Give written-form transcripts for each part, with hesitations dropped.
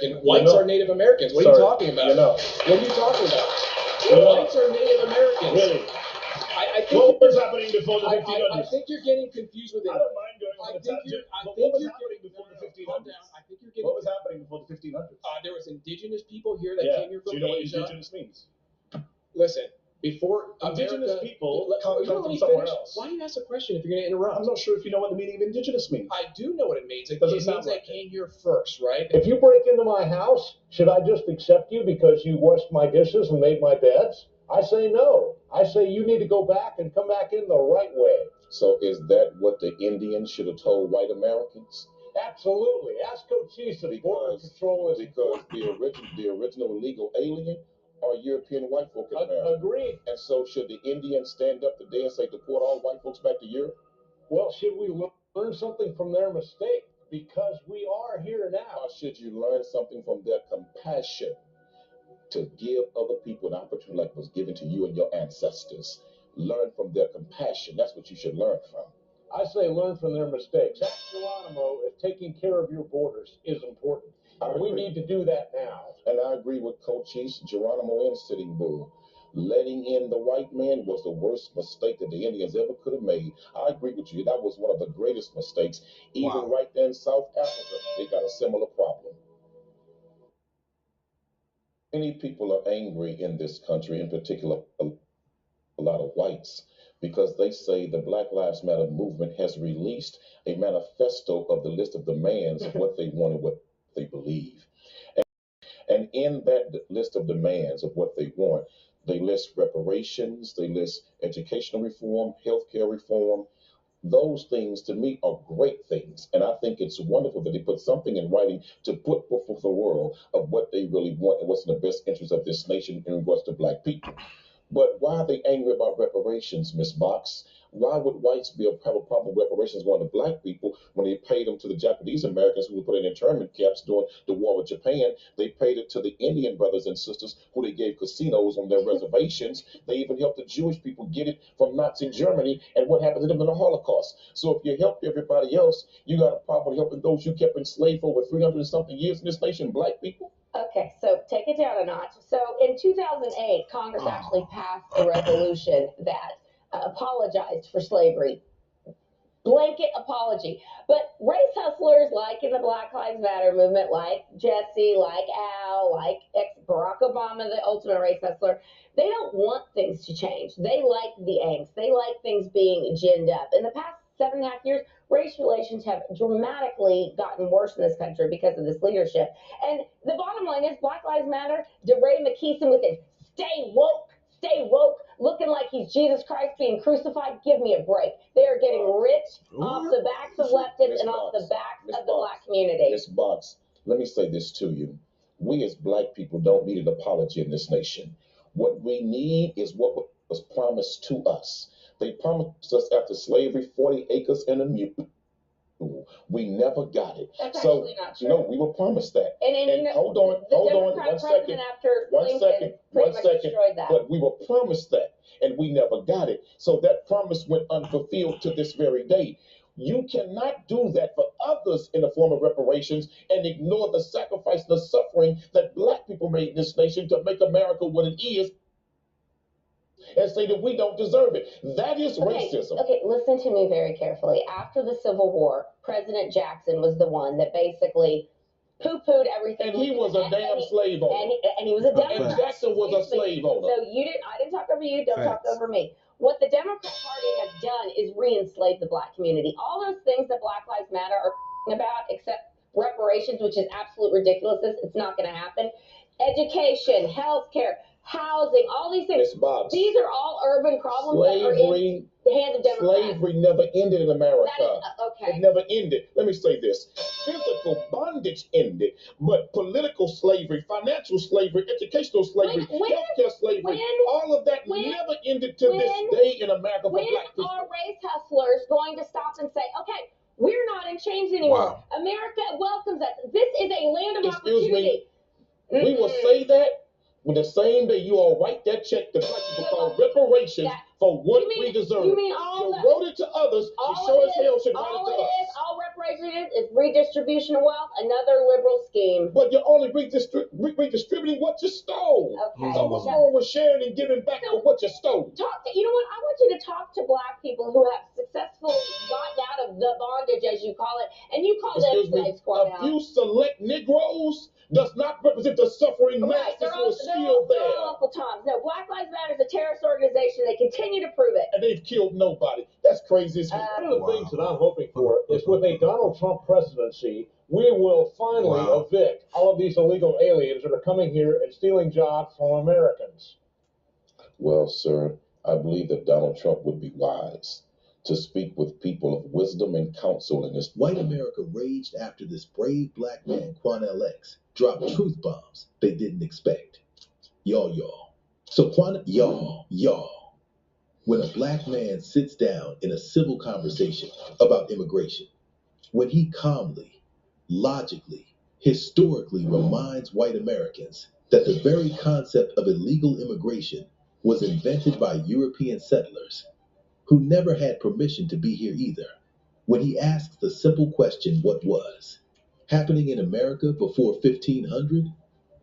American. Whites are Native Americans. What are you talking about? What are you talking about? Whites are Native Americans. Really? I think what was happening before the 1500s? I think you're getting confused with it. I don't mind going on the tangent. What was happening before the 1500s? I think you're getting. What was happening before the 1500s? There was indigenous people here that came here from Asia. Do you know what indigenous means? Listen. Before indigenous people come from somewhere else. Why do you ask a question if you're going to interrupt? I'm not sure if you know what the meaning of indigenous means. I do know what it means. It means they came here first, right? If you break into my house, should I just accept you because you washed my dishes and made my beds? I say no. I say you need to go back and come back in the right way. So is that what the Indians should have told white Americans? Absolutely. Ask Cochise if Border Patrol is because the original illegal alien are European white folk in America. Agreed. And so should the Indians stand up today and say deport all white folks back to Europe? Well, should we learn something from their mistake? Because we are here now. Or should you learn something from their compassion to give other people an opportunity like was given to you and your ancestors? Learn from their compassion. That's what you should learn from. I say learn from their mistakes. Ask Geronimo if taking care of your borders is important. We need to do that now. And I agree with Cochise, Geronimo, and Sitting Bull. Letting in the white man was the worst mistake that the Indians ever could have made. I agree with you. That was one of the greatest mistakes. Even right there in South Africa, they got a similar problem. Many people are angry in this country, in particular, a lot of whites, because they say the Black Lives Matter movement has released a manifesto of the list of demands of what they want and what they believe. And in that list of demands of what they want, they list reparations, they list educational reform, healthcare reform. Those things to me are great things. And I think it's wonderful that they put something in writing to put before the world of what they really want and what's in the best interest of this nation in regards to black people. But why are they angry about reparations, Ms. Box? Why would whites have a problem with reparations going to black people when they paid them to the Japanese Americans who were put in internment camps during the war with Japan? They paid it to the Indian brothers and sisters who they gave casinos on their reservations. They even helped the Jewish people get it from Nazi Germany and what happened to them in the Holocaust. So if you help everybody else, you got a problem helping those you kept enslaved for over 300 and something years in this nation, black people? Okay, so take it down a notch. So in 2008, Congress actually passed a resolution that apologized for slavery. Blanket apology. But race hustlers like in the Black Lives Matter movement, like Jesse, like Al, like ex-Barack Obama, the ultimate race hustler, they don't want things to change. They like the angst. They like things being ginned up. In the past 7.5 years, race relations have dramatically gotten worse in this country because of this leadership. And the bottom line is Black Lives Matter, DeRay McKeeson with his stay woke, looking like he's Jesus Christ being crucified. Give me a break. They are getting rich off the backs of leftists and off the backs of the black community. Ms. Box, let me say this to you. We as black people don't need an apology in this nation. What we need is what was promised to us. They promised us after slavery 40 acres and a mule. We never got it. That's actually not true. No, we were promised that. And you know, hold on, one second. But we were promised that, and we never got it. So that promise went unfulfilled to this very day. You cannot do that for others in the form of reparations and ignore the sacrifice, the suffering that black people made in this nation to make America what it is, and say that we don't deserve it. That is racism. Okay, listen to me very carefully. After the Civil War, President Jackson was the one that basically poo-pooed everything. And he was a damn slave owner. And he was a Democrat. And Jackson was a slave owner. So I didn't talk over you, don't talk over me. What the Democrat Party has done is re-enslave the black community. All those things that Black Lives Matter are about, except reparations, which is absolute ridiculousness, it's not going to happen. Education, healthcare, housing, all these things. These are all urban problems that are in the hands of Democrats. Slavery never ended in America. Okay. It never ended. Let me say this. Physical bondage ended, but political slavery, financial slavery, educational slavery, healthcare slavery, all of that never ended to this day in America for black people. When are race hustlers going to stop and say, okay, we're not in chains anymore. Wow. America welcomes us. This is a land of opportunity. We will say that when the same day you all write that check to black people called reparations for what we deserve. You mean all you wrote it to others, you sure as hell should write it to us. All president is redistribution of wealth, another liberal scheme. But you're only redistributing what you stole. Okay. So what's wrong with sharing and giving back for what you stole? You know what? I want you to talk to black people who have successfully gotten out of the bondage, as you call it, and you call them slaves, Quanell. A few select Negroes does not represent the suffering masses who are still there. They're all Uncle Toms. No, Black Lives Matter is a terrorist organization. They continue to prove it. And they've killed nobody. That's crazy. One of the things that I'm hoping for is with a Donald Trump presidency, we will finally evict all of these illegal aliens that are coming here and stealing jobs from Americans. Well, sir, I believe that Donald Trump would be wise to speak with people of wisdom and counsel in this. White America raged after this brave black man, Quanell X, dropped truth bombs they didn't expect. Y'all. So y'all. When a black man sits down in a civil conversation about immigration, when he calmly, logically, historically reminds white Americans that the very concept of illegal immigration was invented by European settlers who never had permission to be here either, when he asks the simple question, what was happening in America before 1500,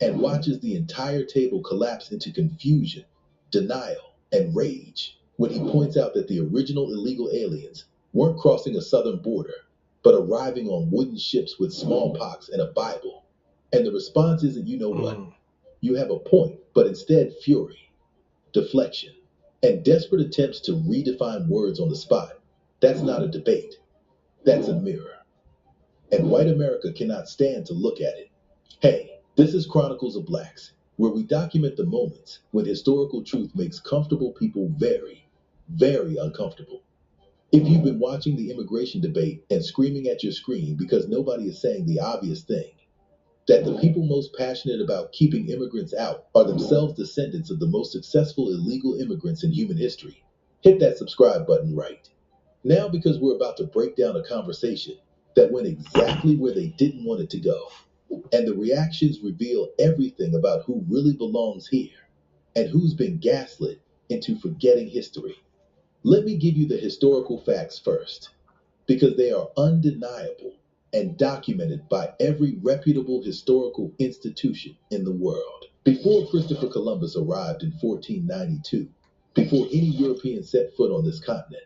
and watches the entire table collapse into confusion, denial, and rage, when he points out that the original illegal aliens weren't crossing a southern border, but arriving on wooden ships with smallpox and a Bible. And the response isn't, you know what, you have a point, but instead fury, deflection, and desperate attempts to redefine words on the spot. That's not a debate. That's a mirror. And white America cannot stand to look at it. Hey, this is Chronicles of Blacks, where we document the moments when historical truth makes comfortable people very, very uncomfortable. If you've been watching the immigration debate and screaming at your screen because nobody is saying the obvious thing, that the people most passionate about keeping immigrants out are themselves descendants of the most successful illegal immigrants in human history, hit that subscribe button right now, because we're about to break down a conversation that went exactly where they didn't want it to go. And the reactions reveal everything about who really belongs here and who's been gaslit into forgetting history. Let me give you the historical facts first, because they are undeniable and documented by every reputable historical institution in the world. Before Christopher Columbus arrived in 1492, before any European set foot on this continent,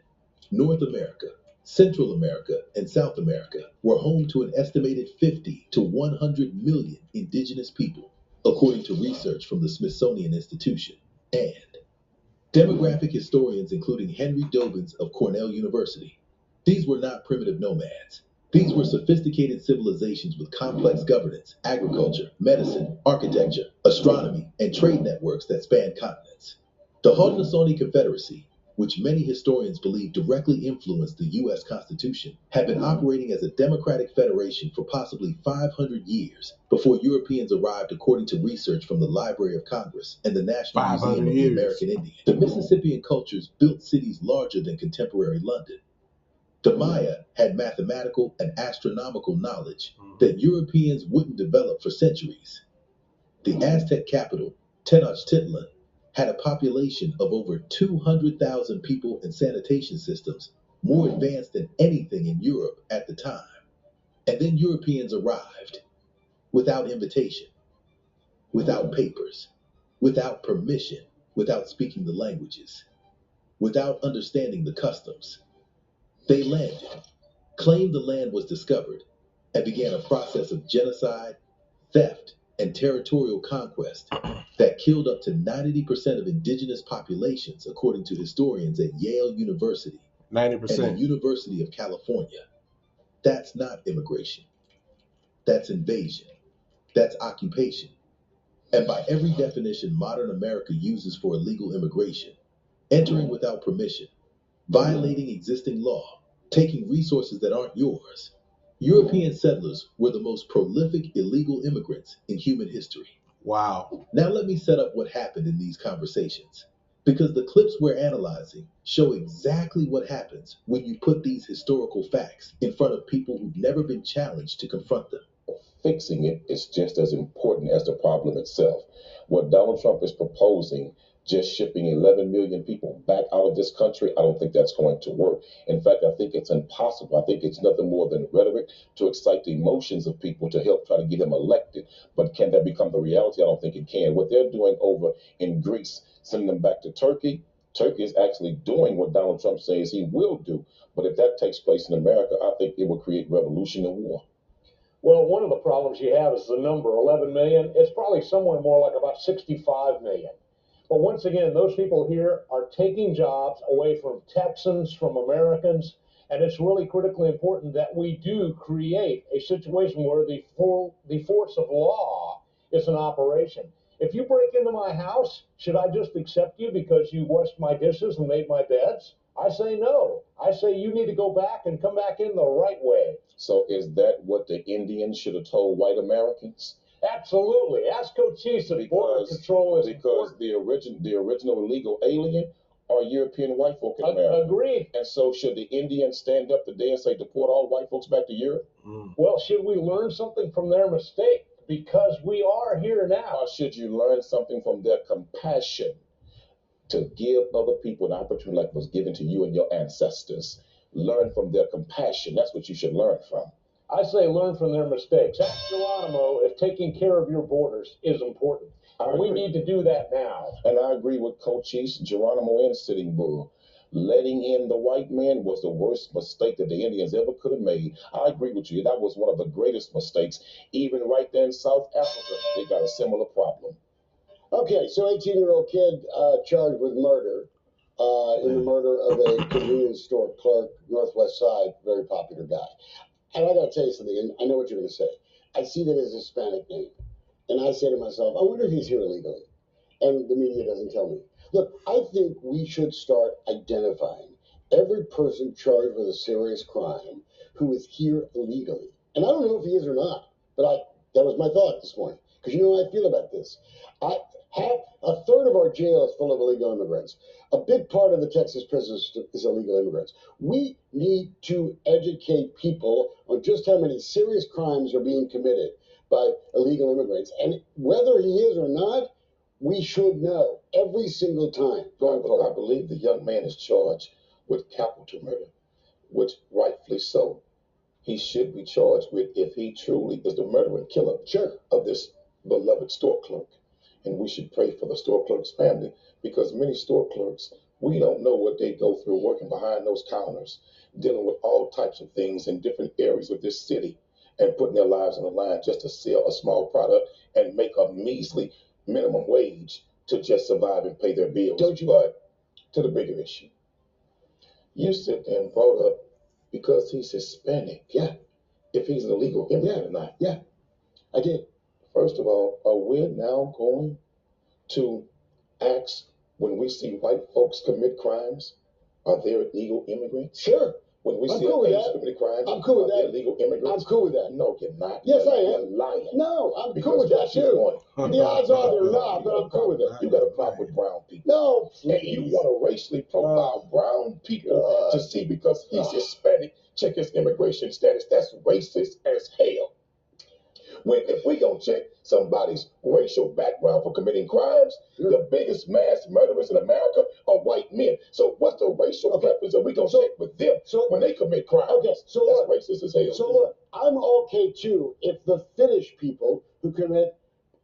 North America, Central America, and South America were home to an estimated 50 to 100 million indigenous people, according to research from the Smithsonian Institution. And demographic historians, including Henry Dobbins of Cornell University, these were not primitive nomads. These were sophisticated civilizations with complex governance, agriculture, medicine, architecture, astronomy, and trade networks that spanned continents. The Haudenosaunee Confederacy, which many historians believe directly influenced the U.S. Constitution, had been operating as a democratic federation for possibly 500 years before Europeans arrived, according to research from the Library of Congress and the National Museum of the American Indian. The Mississippian cultures built cities larger than contemporary London. The Maya had mathematical and astronomical knowledge that Europeans wouldn't develop for centuries. The Aztec capital, Tenochtitlan, had a population of over 200,000 people and sanitation systems more advanced than anything in Europe at the time. And then Europeans arrived without invitation, without papers, without permission, without speaking the languages, without understanding the customs. They landed, claimed the land was discovered, and began a process of genocide, theft, and territorial conquest that killed up to 90% of indigenous populations, according to historians at Yale University 90%. and the University of California. That's not immigration. That's invasion. That's occupation. And by every definition modern America uses for illegal immigration, entering without permission, violating existing law, taking resources that aren't yours, European settlers were the most prolific illegal immigrants in human history. Wow. Now let me set up what happened in these conversations, because the clips we're analyzing show exactly what happens when you put these historical facts in front of people who've never been challenged to confront them. Fixing it is just as important as the problem itself. What Donald Trump is proposing just shipping 11 million people back out of this country, I don't think that's going to work. In fact, I think it's impossible. I think it's nothing more than rhetoric to excite the emotions of people to help try to get him elected. But can that become the reality? I don't think it can. What they're doing over in Greece, sending them back to Turkey, Turkey is actually doing what Donald Trump says he will do. But if that takes place in America, I think it will create revolution and war. Well, one of the problems you have is the number 11 million. It's probably somewhere more like about 65 million. But once again, those people here are taking jobs away from Texans, from Americans, and it's really critically important that we do create a situation where the force of law is in operation. If you break into my house, should I just accept you because you washed my dishes and made my beds? I say no. I say you need to go back and come back in the right way. So is that what the Indians should have told white Americans? Absolutely. Ask Cochise if border control is because the original illegal alien are European white folk in America. Agreed. And so should the Indians stand up today and say deport all white folks back to Europe? Well, should we learn something from their mistake? Because we are here now. Or should you learn something from their compassion to give other people an opportunity like was given to you and your ancestors? Learn from their compassion. That's what you should learn from. I say learn from their mistakes. Ask Geronimo if taking care of your borders is important. We need to do that now. And I agree with Cochise, Geronimo, and Sitting Bull. Letting in the white man was the worst mistake that the Indians ever could have made. I agree with you. That was one of the greatest mistakes. Even right there in South Africa, they got a similar problem. Okay, so 18-year-old kid charged with murder in the murder of a convenience store clerk, Northwest Side, very popular guy. And I got to tell you something, and I know what you're going to say. I see that as a Hispanic name, and I say to myself, I wonder if he's here illegally. And the media doesn't tell me. Look, I think we should start identifying every person charged with a serious crime who is here illegally. And I don't know if he is or not, but that was my thought this morning. Because you know how I feel about this. A third of our jail is full of illegal immigrants. A big part of the Texas prisons is illegal immigrants. We need to educate people on just how many serious crimes are being committed by illegal immigrants. And whether he is or not, we should know every single time going forward. I believe the young man is charged with capital murder, which rightfully so. He should be charged with if he truly is the murderer and killer of this beloved store clerk. And we should pray for the store clerk's family, because many store clerks, we don't know what they go through working behind those counters, dealing with all types of things in different areas of this city and putting their lives on the line just to sell a small product and make a measly minimum wage to just survive and pay their bills. Don't you? But to the bigger issue, you sit there and brought up because he's Hispanic. Yeah. If he's an illegal immigrant or not. Yeah, I did. First of all, are we now going to ask when we see white folks commit crimes, are they illegal immigrants? Sure. When we see cool Asians commit crimes, I'm cool with are they that. illegal immigrants? I'm cool with that. No, you're not. Yes, I am. You're lying. No, I'm cool with that too. The odds are they're not, but I'm cool with it. You got a problem with brown people. No, And you want to racially profile brown people to see because he's Hispanic, check his immigration status. That's racist as hell. If we gonna check somebody's racial background for committing crimes, the biggest mass murderers in America are white men. So what's the racial preference that we gonna check with them when they commit crimes? Okay, so that's racist as hell. So look, I'm okay too if the Finnish people who commit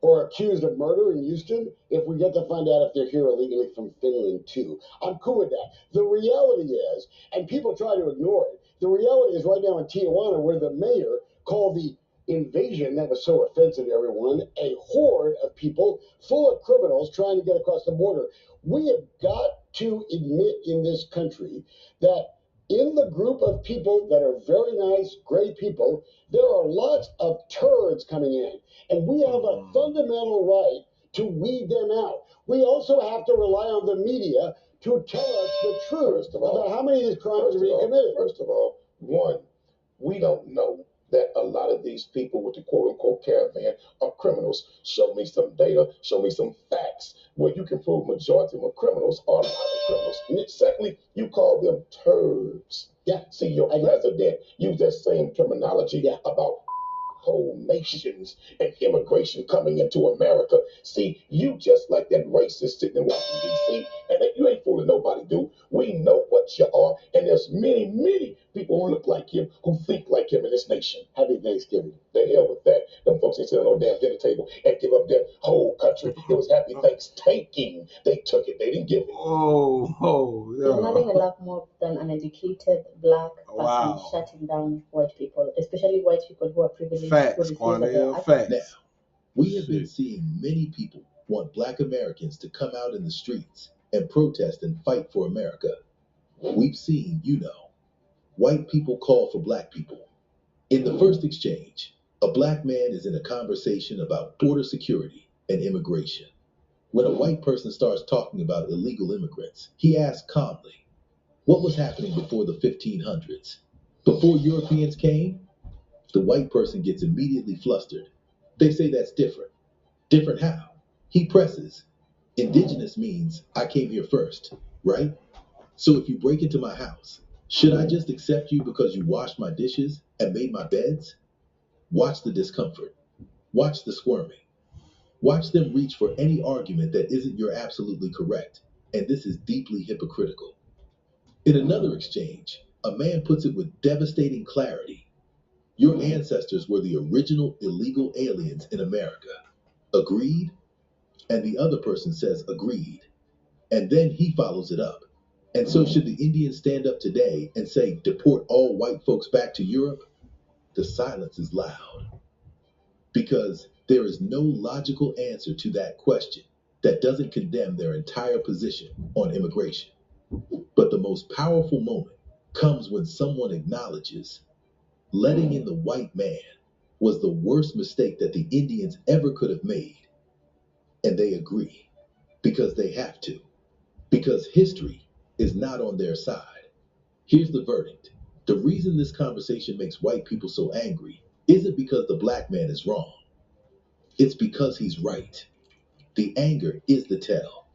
or accused of murder in Houston, if we get to find out if they're here illegally from Finland too. I'm cool with that. The reality is, and people try to ignore it, the reality is right now in Tijuana where the mayor called the invasion that was so offensive to everyone, a horde of people full of criminals trying to get across the border. We have got to admit in this country that in the group of people that are very nice, great people, there are lots of turds coming in. And we have a fundamental right to weed them out. We also have to rely on the media to tell us the truth about how many of these crimes are being committed. First of all, one, we don't know that a lot of these people with the quote-unquote caravan are criminals. Show me some data, show me some facts where you can prove majority of them are criminals are not criminals. And secondly, you call them turds. Yeah. See, your president used that same terminology about whole nations and immigration coming into America. See, you just like that racist sitting in Washington, D.C., and that you ain't fooling nobody, dude. We know what you are, and there's many, many people who look like him, who think like him in this nation. Happy Thanksgiving. The hell with that. Them folks ain't sitting on no damn dinner table and give up their whole country. It was happy Thanksgiving. They took it. They didn't give it. There's nothing I love more than an educated black person shutting down white people, especially white people who are privileged. Facts, Quanell, facts. Now, we have been seeing many people want black Americans to come out in the streets and protest and fight for America. We've seen, white people call for black people. In the first exchange, a black man is in a conversation about border security and immigration. When a white person starts talking about illegal immigrants, he asks calmly, what was happening before the 1500s? Before Europeans came? The white person gets immediately flustered. They say that's different. Different how? He presses. Indigenous means I came here first, right? So if you break into my house, should I just accept you because you washed my dishes and made my beds? Watch the discomfort. Watch the squirming. Watch them reach for any argument that isn't your absolutely correct, and this is deeply hypocritical. In another exchange, a man puts it with devastating clarity. Your ancestors were the original illegal aliens in America. Agreed? And the other person says agreed. And then he follows it up. And so should the Indians stand up today and say, deport all white folks back to Europe? The silence is loud. Because there is no logical answer to that question that doesn't condemn their entire position on immigration. But the most powerful moment comes when someone acknowledges letting in the white man was the worst mistake that the Indians ever could have made. And they agree, because they have to, because history is not on their side. Here's the verdict. The reason this conversation makes white people so angry isn't because the black man is wrong. It's because he's right. The anger is the tell.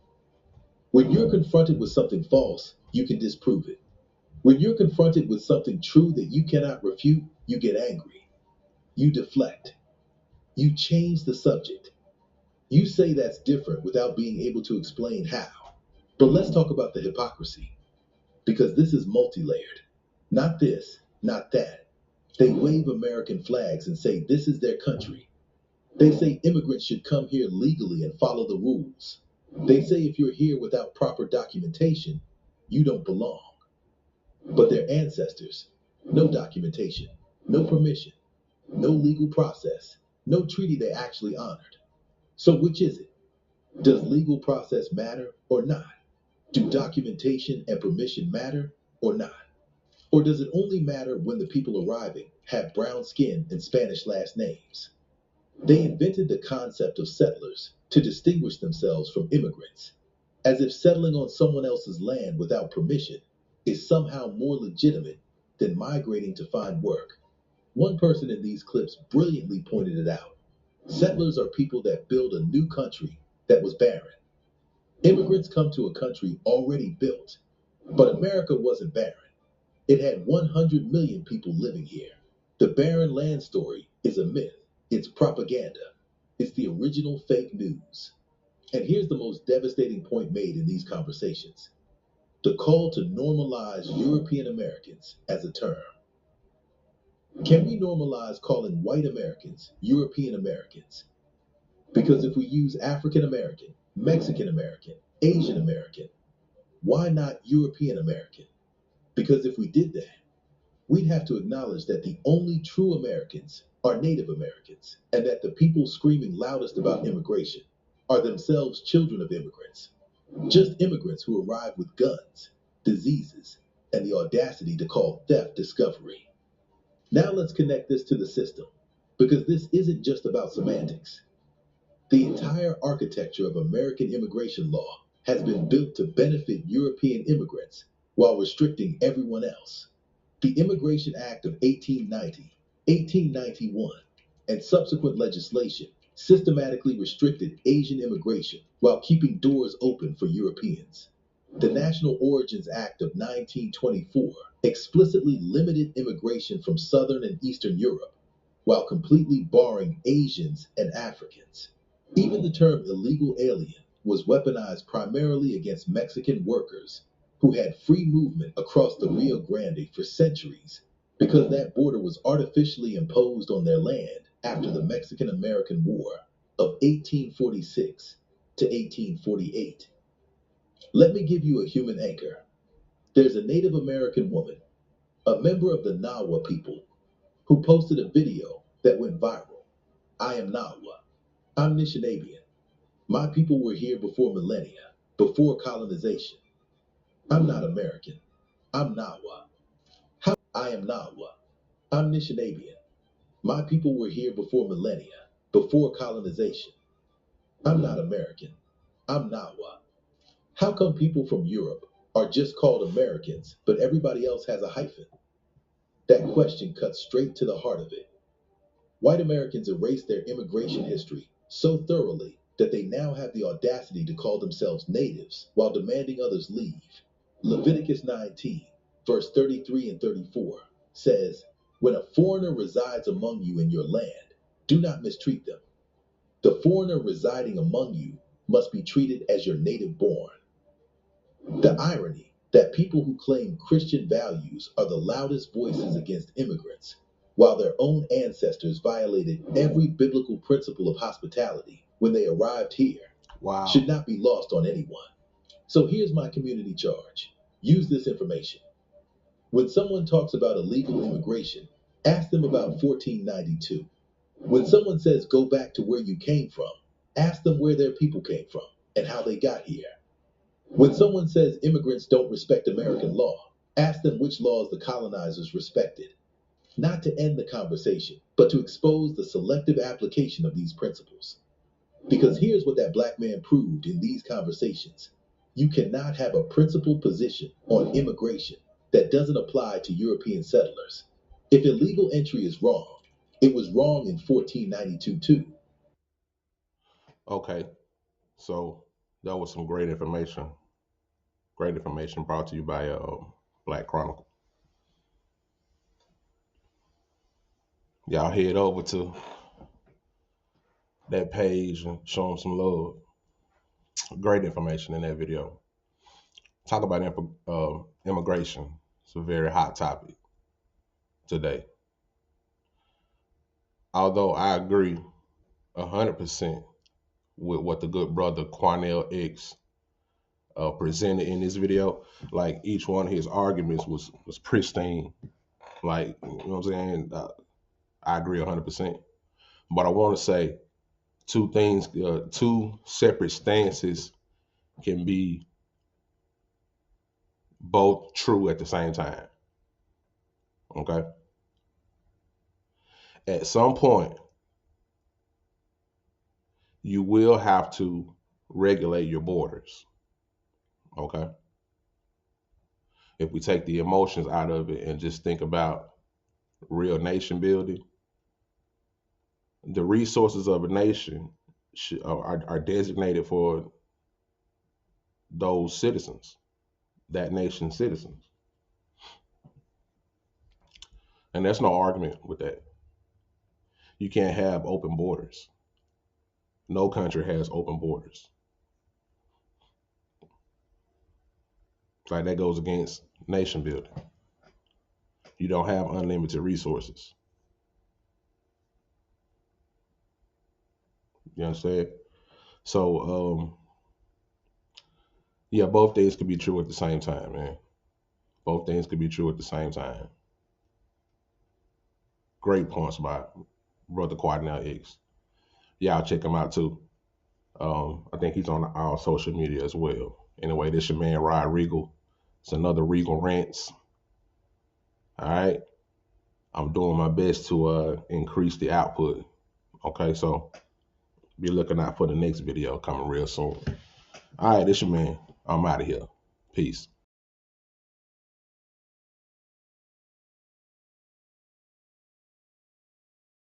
When you're confronted with something false, you can disprove it. When you're confronted with something true that you cannot refute, you get angry. You deflect. You change the subject. You say that's different without being able to explain how. But let's talk about the hypocrisy. Because this is multi-layered. Not this, not that. They wave American flags and say this is their country. They say immigrants should come here legally and follow the rules. They say if you're here without proper documentation, you don't belong. But their ancestors, no documentation, no permission, no legal process, no treaty they actually honored. So which is it? Does legal process matter or not? Do documentation and permission matter or not? Or does it only matter when the people arriving have brown skin and Spanish last names? They invented the concept of settlers to distinguish themselves from immigrants, as if settling on someone else's land without permission is somehow more legitimate than migrating to find work. One person in these clips brilliantly pointed it out. Settlers are people that build a new country that was barren. Immigrants come to a country already built, but America wasn't barren. It had 100 million people living here. The barren land story is a myth. It's propaganda. It's the original fake news. And here's the most devastating point made in these conversations. The call to normalize European Americans as a term. Can we normalize calling white Americans European Americans? Because if we use African American, Mexican American, Asian American, why not European American? Because if we did that, we'd have to acknowledge that the only true Americans are Native Americans, and that the people screaming loudest about immigration are themselves children of immigrants. Just immigrants who arrive with guns, diseases, and the audacity to call theft discovery. Now let's connect this to the system, because this isn't just about semantics. The entire architecture of American immigration law has been built to benefit European immigrants while restricting everyone else. The Immigration Act of 1890, 1891, and subsequent legislation systematically restricted Asian immigration while keeping doors open for Europeans. The National Origins Act of 1924 explicitly limited immigration from Southern and Eastern Europe, while completely barring Asians and Africans. Even the term illegal alien was weaponized primarily against Mexican workers who had free movement across the Rio Grande for centuries because that border was artificially imposed on their land after the Mexican-American War of 1846 to 1848. Let me give you a human anchor. There's a Native American woman, a member of the Nawa people, who posted a video that went viral. I am Nawa. I'm Nishonabian. My people were here before millennia, before colonization. I'm not American. I'm Nawa. I am Nawa. I'm Nishonabian. My people were here before millennia, before colonization. I'm not American. I'm Nawa. How come people from Europe are just called Americans, but everybody else has a hyphen? That question cuts straight to the heart of it. White Americans erased their immigration history so thoroughly that they now have the audacity to call themselves natives while demanding others leave. Leviticus 19, verse 33 and 34 says, "When a foreigner resides among you in your land, do not mistreat them. The foreigner residing among you must be treated as your native born." The irony that people who claim Christian values are the loudest voices against immigrants, while their own ancestors violated every biblical principle of hospitality when they arrived here, should not be lost on anyone. So here's my community charge. Use this information. When someone talks about illegal immigration, ask them about 1492. When someone says go back to where you came from, ask them where their people came from and how they got here. When someone says immigrants don't respect American law, ask them which laws the colonizers respected. Not to end the conversation, but to expose the selective application of these principles. Because here's what that black man proved in these conversations. You cannot have a principled position on immigration that doesn't apply to European settlers. If illegal entry is wrong, it was wrong in 1492 too. Okay, so that was some great information. Great information brought to you by Black Chronicle. Y'all head over to that page and show them some love. Great information in that video. Talk about immigration. It's a very hot topic today. Although I agree 100% with what the good brother Quanell X presented in this video. Like each one of his arguments was pristine. Like, you know what I'm saying? I agree 100%. But I want to say two things, two separate stances can be both true at the same time. Okay? At some point, you will have to regulate your borders. Okay? If we take the emotions out of it and just think about real nation building, the resources of a nation are designated for those citizens, that nation's citizens. And there's no argument with that. You can't have open borders. No country has open borders. Like that goes against nation building. You don't have unlimited resources. You understand? So, yeah, both things could be true at the same time, man. Both things could be true at the same time. Great points by brother Quanell X. Y'all check him out too. I think he's on our social media as well. Anyway, this your man Regal. It's another Regal Rants. All right. I'm doing my best to increase the output. Okay, so be looking out for the next video coming real soon. All right, this your man. I'm out of here. Peace.